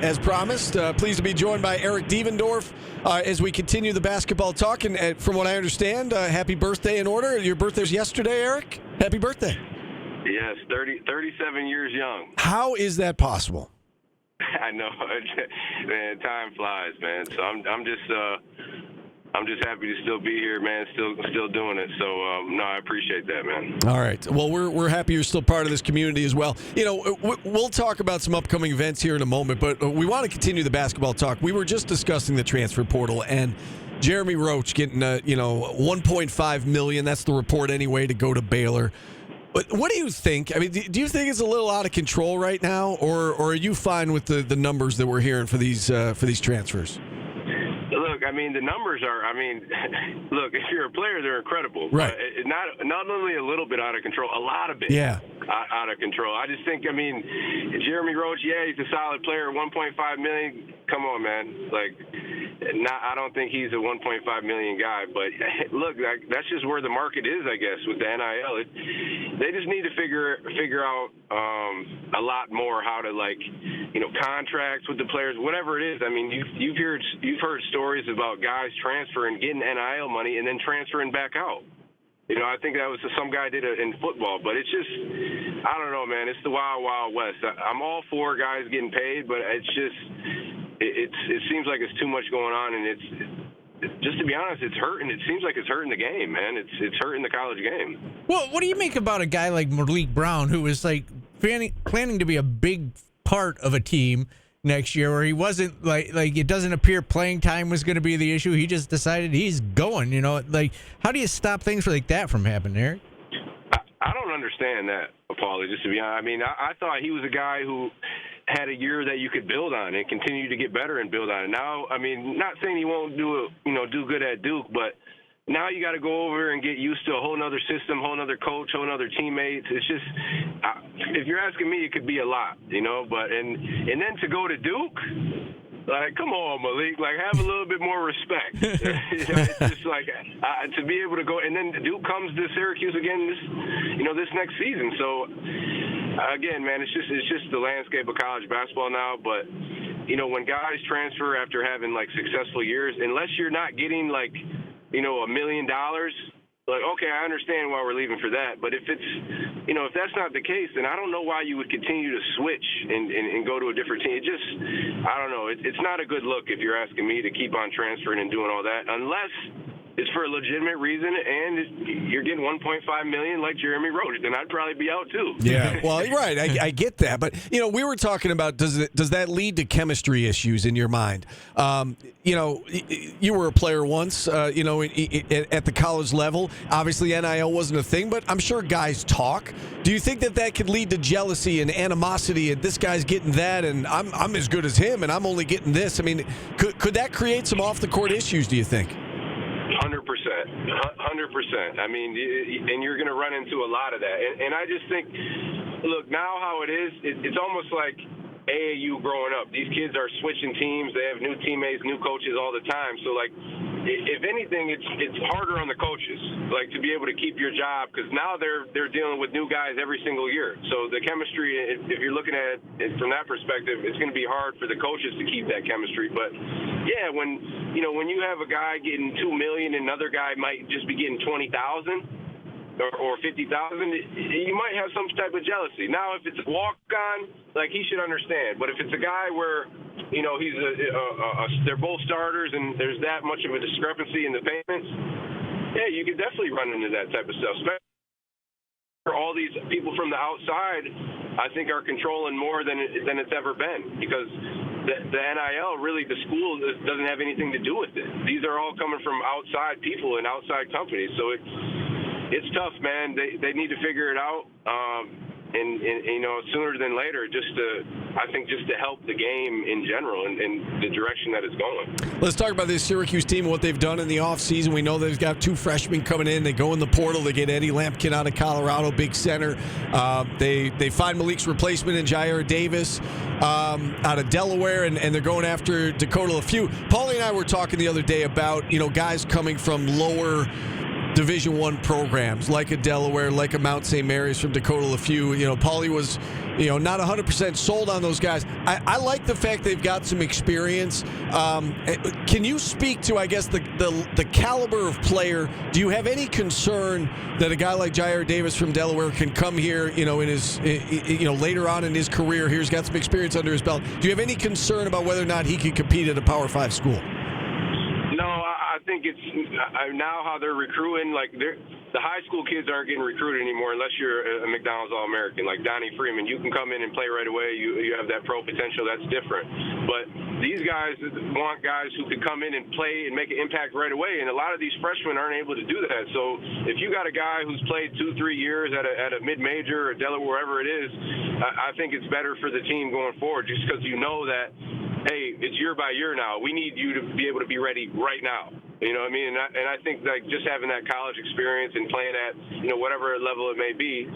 as promised. Pleased to be joined by Eric Devendorf as we continue the basketball talk. And from what I understand, happy birthday in order. Your birthday was yesterday, Eric. Happy birthday. Yes, 37 years young. How is that possible? I know, man. Time flies, man. So I'm just happy to still be here, man. Still doing it. So no, I appreciate that, man. All right. Well, we're happy you're still part of this community as well. You know, we'll talk about some upcoming events here in a moment, but we want to continue the basketball talk. We were just discussing the transfer portal and Jeremy Roach getting $1.5 million. That's the report anyway, to go to Baylor. But what do you think? I mean, do you think it's a little out of control right now, or are you fine with the numbers that we're hearing for these transfers? Look, I mean, the numbers are. I mean, look, if you're a player, they're incredible. Right. Not only a little bit out of control, a lot of it. Yeah. Out of control. I just think. I mean, Jeremy Roach. Yeah, he's a solid player. $1.5 million. Come on, man. Like, I don't think he's a $1.5 million guy. But look, that's just where the market is, I guess, with the NIL. They just need to figure out a lot more how to, like, contracts with the players, whatever it is. I mean, you've heard stories about guys transferring, getting NIL money, and then transferring back out. I think that was some guy did it in football, but it's just, I don't know, man. It's the wild, wild west. I'm all for guys getting paid, but it's just, it seems like it's too much going on, and it's just, to be honest, it's hurting. It seems like it's hurting the game, man. It's hurting the college game. Well, what do you make about a guy like Malik Brown, who was like planning to be a big part of a team next year, where he wasn't like it doesn't appear playing time was going to be the issue. He just decided he's going, like, how do you stop things like that from happening, Eric? I don't understand that, Paulie, just to be honest. I mean, I thought he was a guy who had a year that you could build on and continue to get better and build on it. Now, I mean, not saying he won't do good at Duke, but now you got to go over and get used to a whole nother system, whole nother coach, whole nother teammates. It's just, if you're asking me, it could be a lot, But and then to go to Duke, like, come on, Malik, like, have a little bit more respect. It's just like to be able to go, and then Duke comes to Syracuse again this next season. So again, man, it's just the landscape of college basketball now. But when guys transfer after having, like, successful years, unless you're not getting, like, $1 million, like, okay, I understand why we're leaving for that. But if it's, if that's not the case, then I don't know why you would continue to switch and go to a different team. It just, I don't know. It's not a good look if you're asking me to keep on transferring and doing all that, unless it's for a legitimate reason and you're getting $1.5 million like Jeremy Roach, then I'd probably be out too. Yeah, well, right, I get that, but we were talking about does that lead to chemistry issues in your mind? You were a player once, at the college level. Obviously, NIL wasn't a thing, but I'm sure guys talk. Do you think that could lead to jealousy and animosity? And this guy's getting that, and I'm as good as him, and I'm only getting this. I mean, could that create some off the court issues? Do you think? 100%. I mean, and you're going to run into a lot of that. And I just think, look, now how it is, it's almost like AAU growing up. These kids are switching teams. They have new teammates, new coaches all the time. So, like, if anything, it's harder on the coaches, like, to be able to keep your job, because now they're dealing with new guys every single year. So the chemistry, if you're looking at it from that perspective, it's going to be hard for the coaches to keep that chemistry. But yeah, when you have a guy getting $2 million and another guy might just be getting $20,000. Or $50,000, you might have some type of jealousy. Now, if it's a walk-on, like, he should understand. But if it's a guy where, he's they're both starters and there's that much of a discrepancy in the payments, yeah, you could definitely run into that type of stuff. Especially all these people from the outside, I think, are controlling more than it's ever been, because the NIL, really, the school doesn't have anything to do with it. These are all coming from outside people and outside companies, so it's tough, man. They need to figure it out, and sooner than later, I think just to help the game in general and the direction that it's going. Let's talk about this Syracuse team and what they've done in the offseason. We know they've got 2 freshmen coming in. They go in the portal. They get Eddie Lampkin out of Colorado, big center. They find Malik's replacement in Jair Davis out of Delaware, and they're going after Dakota LaFew. Paulie and I were talking the other day about, guys coming from lower Division I programs like a Delaware, like a Mount St. Mary's from Dakota Lafayette. Paulie was, not 100% sold on those guys. I like the fact they've got some experience. Can you speak to, I guess, the caliber of player? Do you have any concern that a guy like Jair Davis from Delaware can come here, in his, later on in his career here, he's got some experience under his belt? Do you have any concern about whether or not he can compete at a Power 5 school? No, I think it's now how they're recruiting. Like the high school kids aren't getting recruited anymore unless you're a McDonald's All-American. Like Donnie Freeman, you can come in and play right away. You have that pro potential. That's different. But these guys want guys who could come in and play and make an impact right away. And a lot of these freshmen aren't able to do that. So if you got a guy who's played 2-3 years at a mid-major or Delaware, wherever it is, I think it's better for the team going forward just because you know that, hey, it's year by year now. We need you to be able to be ready right now. You know what I mean? And I think like just having that college experience and playing at, whatever level it may be,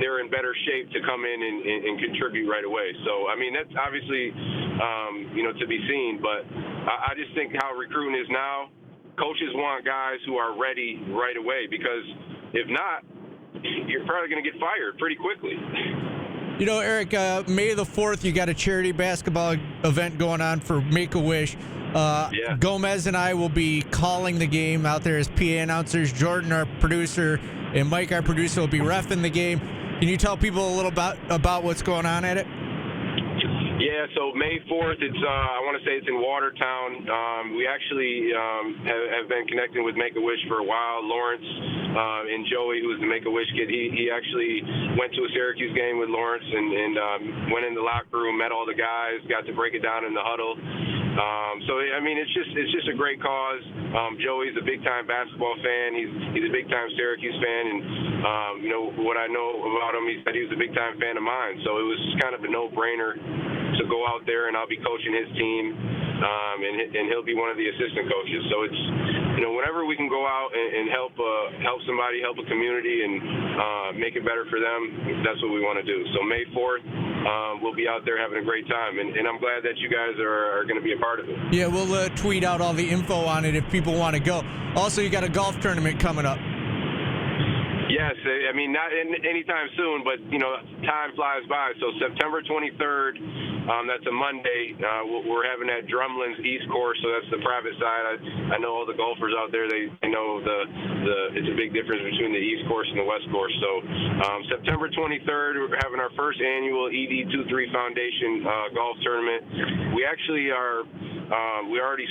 they're in better shape to come in and contribute right away. So, I mean, that's obviously, to be seen. But I just think how recruiting is now, coaches want guys who are ready right away because if not, you're probably going to get fired pretty quickly. Eric, May the 4th, you got a charity basketball event going on for Make-A-Wish. Yeah. Gomez and I will be calling the game out there as PA announcers. Jordan, our producer, and Mike, our producer, will be reffing the game. Can you tell people a little about what's going on at it? Yeah, so May 4th, I want to say it's in Watertown. We actually have been connecting with Make-A-Wish for a while. Lawrence and Joey, who's the Make-A-Wish kid, he actually went to a Syracuse game with Lawrence and went in the locker room, met all the guys, got to break it down in the huddle. So I mean, it's just a great cause. Joey's a big-time basketball fan. He's a big-time Syracuse fan, and what I know about him, he said he was a big-time fan of mine. So it was kind of a no-brainer to go out there, and I'll be coaching his team, and he'll be one of the assistant coaches. So it's whenever we can go out and help somebody, help a community, and make it better for them, that's what we want to do. So May 4th, we'll be out there having a great time, and I'm glad that you guys are going to be a part of it. Yeah, we'll tweet out all the info on it if people want to go. Also, you got a golf tournament coming up. Yes, I mean, not anytime soon, but, time flies by. So September 23rd, that's a Monday, we're having that Drumlin's East Course, so that's the private side. I know all the golfers out there, they know it's a big difference between the East Course and the West Course. So September 23rd, we're having our first annual Ed23 Foundation golf tournament. We actually are, we already,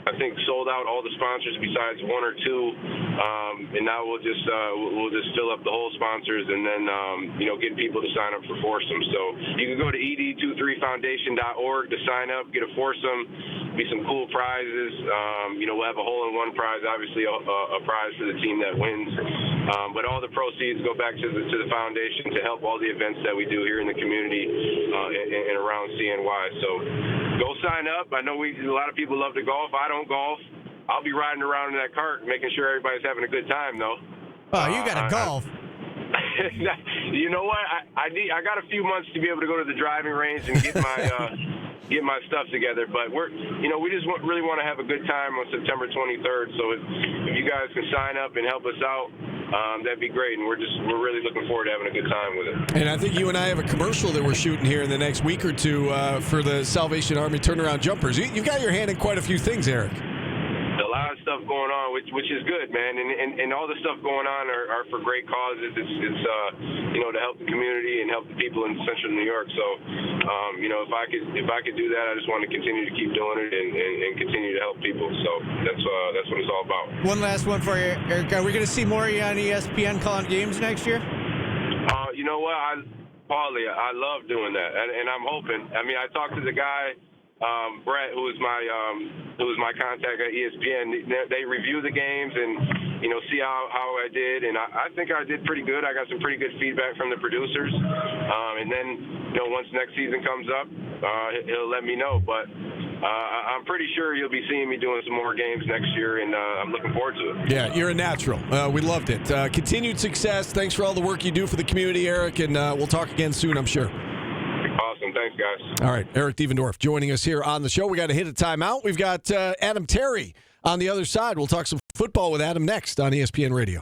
I think, sold out all the sponsors besides one or two, and now we'll just fill up the whole sponsors and then get people to sign up for foursomes. So you can go to ed23foundation.org to sign up, get a foursome, be some cool prizes. We'll have a hole-in-one prize, obviously a prize for the team that wins. But all the proceeds go back to the foundation to help all the events that we do here in the community and around CNY. So go sign up. I know a lot of people love to golf. I don't golf. I'll be riding around in that cart, making sure everybody's having a good time, though. Oh, you got to golf. You know what? I got a few months to be able to go to the driving range and get my stuff together. But we just really want to have a good time on September 23rd. So if you guys can sign up and help us out, that'd be great. And we're really looking forward to having a good time with it. And I think you and I have a commercial that we're shooting here in the next week or two for the Salvation Army turnaround jumpers. You've got your hand in quite a few things, Eric. A lot of stuff going on, which is good, man, and all the stuff going on are for great causes. It's to help the community and help the people in Central New York. So, if I could do that, I just want to continue to keep doing it and continue to help people. So that's what it's all about. One last one for you, Eric. Are we going to see more of you on ESPN calling games next year? You know what, Paulie, I love doing that, and I'm hoping. I mean, I talked to the guy. Brett, who was my contact at ESPN, they review the games and see how I did, and I think I did pretty good. I got some pretty good feedback from the producers, and then once next season comes up, he'll let me know. But I'm pretty sure you'll be seeing me doing some more games next year, and I'm looking forward to it. Yeah, you're a natural. We loved it. Continued success. Thanks for all the work you do for the community, Eric, and we'll talk again soon, I'm sure. Awesome. Thanks, guys. All right, Eric Devendorf joining us here on the show. We got to hit a timeout. We've got Adam Terry on the other side. We'll talk some Football with Adam next on ESPN Radio.